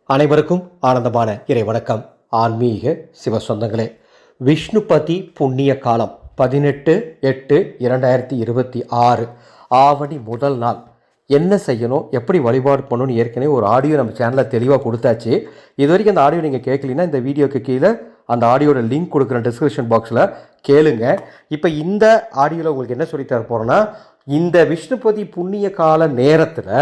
அனைவருக்கும் ஆனந்தமான இறை வணக்கம். ஆன்மீக சிவ சொந்தங்களே, விஷ்ணுபதி புண்ணிய காலம் 18/8/2026 ஆவணி முதல் நாள் என்ன செய்யணும், எப்படி வழிபாடு பண்ணணும்னு ஏற்கனவே ஒரு ஆடியோ நம்ம சேனலில் தெளிவாக கொடுத்தாச்சு. இது வரைக்கும் அந்த ஆடியோ நீங்கள் கேட்கலன்னா இந்த வீடியோக்கு கீழே அந்த ஆடியோட லிங்க் கொடுக்குறேன், டிஸ்கிரிப்ஷன் பாக்ஸில் கேளுங்க. இப்போ இந்த ஆடியோவில் உங்களுக்கு என்ன சொல்லித்தர போகிறேன்னா, இந்த விஷ்ணுபதி புண்ணிய கால நேரத்தில்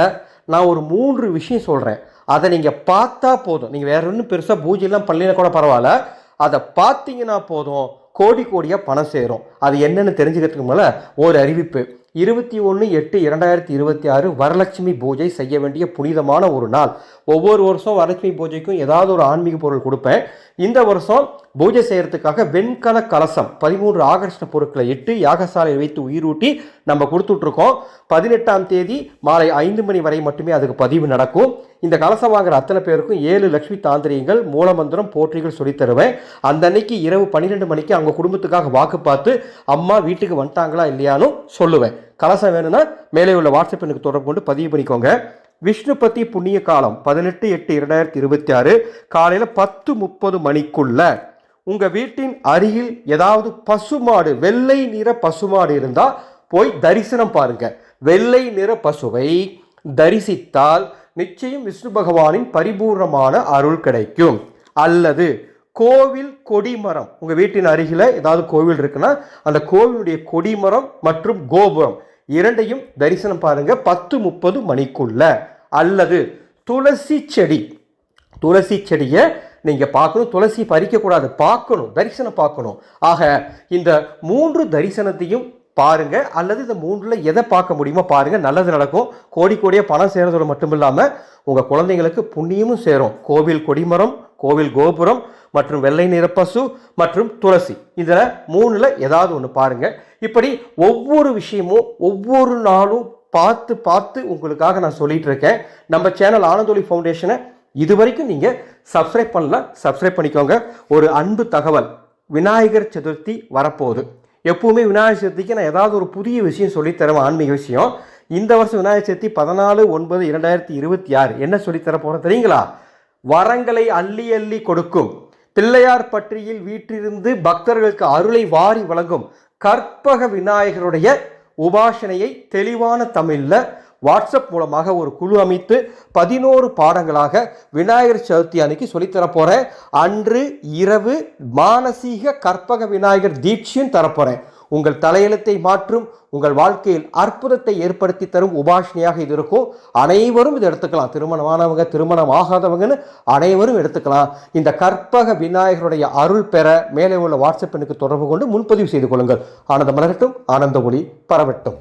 நான் ஒரு 3 விஷயம் சொல்கிறேன். அதை நீங்கள் பார்த்தா போதும். நீங்கள் வேற ஒன்றும் பெருசாக பூஜையெல்லாம் பண்ணலைன்னா கூட பரவாயில்ல, அதை பார்த்தீங்கன்னா போதும், கோடி கோடியாக பணம் சேரும். அது என்னென்னு தெரிஞ்சுக்கிறதுக்கு மேலே ஒரு அறிவிப்பு. 21/8/2026 வரலட்சுமி பூஜை செய்ய வேண்டிய புனிதமான ஒரு நாள். ஒவ்வொரு வருஷம் வரலட்சுமி பூஜைக்கும் ஏதாவது ஒரு ஆன்மீக பொருள் கொடுப்பேன். இந்த வருஷம் பூஜை செய்கிறதுக்காக வெண்கல கலசம் 13 ஆகர்ஷண பொருட்களை இட்டு யாகசாலையில் வைத்து உயிரூட்டி நம்ம கொடுத்துட்ருக்கோம். 18ஆம் தேதி மாலை 5 மணி வரை மட்டுமே அதுக்கு பதிவு நடக்கும். இந்த கலசம் வாங்குற அத்தனை பேருக்கும் 7 லட்சுமி தாந்திரியங்கள் மூலமந்திரம் போற்றிகள் சொல்லித் தருவேன். அந்த அன்னைக்கு இரவு 12 மணிக்கு அவங்க குடும்பத்துக்காக வாக்கு பார்த்து அம்மா வீட்டுக்கு வந்துட்டாங்களா இல்லையானு சொல்லுவேன். கலசம் வேணும்னா மேலே உள்ள வாட்ஸ்அப் எனக்கு தொடர்பு கொண்டு பதிவு பண்ணிக்கோங்க. விஷ்ணுபதி புண்ணிய காலம் 18/8/2026 காலையில் 10:30 மணிக்குள்ள உங்கள் வீட்டின் அருகில் ஏதாவது பசுமாடு, வெள்ளை நிற பசுமாடு இருந்தால் போய் தரிசனம் பாருங்க. வெள்ளை நிற பசுவை தரிசித்தால் நிச்சயம் விஷ்ணு பகவானின் பரிபூர்ணமான அருள் கிடைக்கும். அல்லது கோவில் கொடிமரம், உங்கள் வீட்டின் அருகில் ஏதாவது கோவில் இருக்குன்னா அந்த கோவிலுடைய கொடிமரம் மற்றும் கோபுரம் இரண்டையும் தரிசனம் பாருங்க 10:30 மணிக்குள்ள. அல்லது துளசி செடி, துளசி செடியை நீங்கள் பார்க்கணும். துளசி பறிக்கக்கூடாது, பார்க்கணும், தரிசனம் பார்க்கணும். ஆக இந்த 3 தரிசனத்தையும் பாருங்க. அல்லது இந்த 3ல் எதை பார்க்க முடியுமோ பாருங்க. நல்லது நடக்கும். கோடி கோடியாக பணம் சேரதோடு மட்டும் இல்லாமல் உங்கள் குழந்தைங்களுக்கு புண்ணியமும் சேரும். கோவில் கொடிமரம், கோவில் கோபுரம் மற்றும் வெள்ளை நிற பசு மற்றும் துளசி, இதில் 3ல் ஏதாவது ஒன்று பாருங்க. இப்படி ஒவ்வொரு விஷயமும் ஒவ்வொரு நாளும் பார்த்து பார்த்து உங்களுக்காக நான் சொல்லிட்டு இருக்கேன். நம்ம சேனல் ஆனந்தொலி ஃபவுண்டேஷனை இது வரைக்கும் நீங்கள் சப்ஸ்கிரைப் பண்ணலாம், சப்ஸ்கிரைப் பண்ணிக்கோங்க. ஒரு அன்பு தகவல், விநாயகர் சதுர்த்தி வரப்போகுது. எப்பவுமே விநாயகர் சதுர்த்திக்கு நான் ஏதாவது ஒரு புதிய விஷயம் சொல்லித்தரேன், ஆன்மீக விஷயம். இந்த வருஷம் விநாயகர் சதுர்த்தி 14/9/2026 என்ன சொல்லித்தர போகிறேன் தெரியுங்களா? வரங்களை அள்ளி அள்ளி கொடுக்கும், பிள்ளையார் பற்றியில் வீற்றிருந்து பக்தர்களுக்கு அருளை வாரி வழங்கும் கற்பக விநாயகருடைய உபாசனையை தெளிவான தமிழில் வாட்ஸ்அப் மூலமாக ஒரு குழு அமைத்து 11 பாடங்களாக விநாயகர் சதுர்த்தி அன்னைக்கு சொல்லித்தர போகிறேன். அன்று இரவு மானசீக கற்பக விநாயகர் தீட்சையும் தரப்போகிறேன். உங்கள் தலையெழுத்தை மாற்றும், உங்கள் வாழ்க்கையில் அற்புதத்தை ஏற்படுத்தி தரும் உபாசனையாக இது இருக்கும். அனைவரும் இதை எடுத்துக்கலாம். திருமணமானவங்க, திருமணம் ஆகாதவங்கன்னு அனைவரும் எடுத்துக்கலாம். இந்த கற்பக விநாயகருடைய அருள் பெற மேலே உள்ள வாட்ஸ்அப் எனக்கு தொடர்பு கொண்டு முன்பதிவு செய்து கொள்ளுங்கள். ஆனந்த மலரட்டும், ஆனந்த ஒளி பரவட்டும்.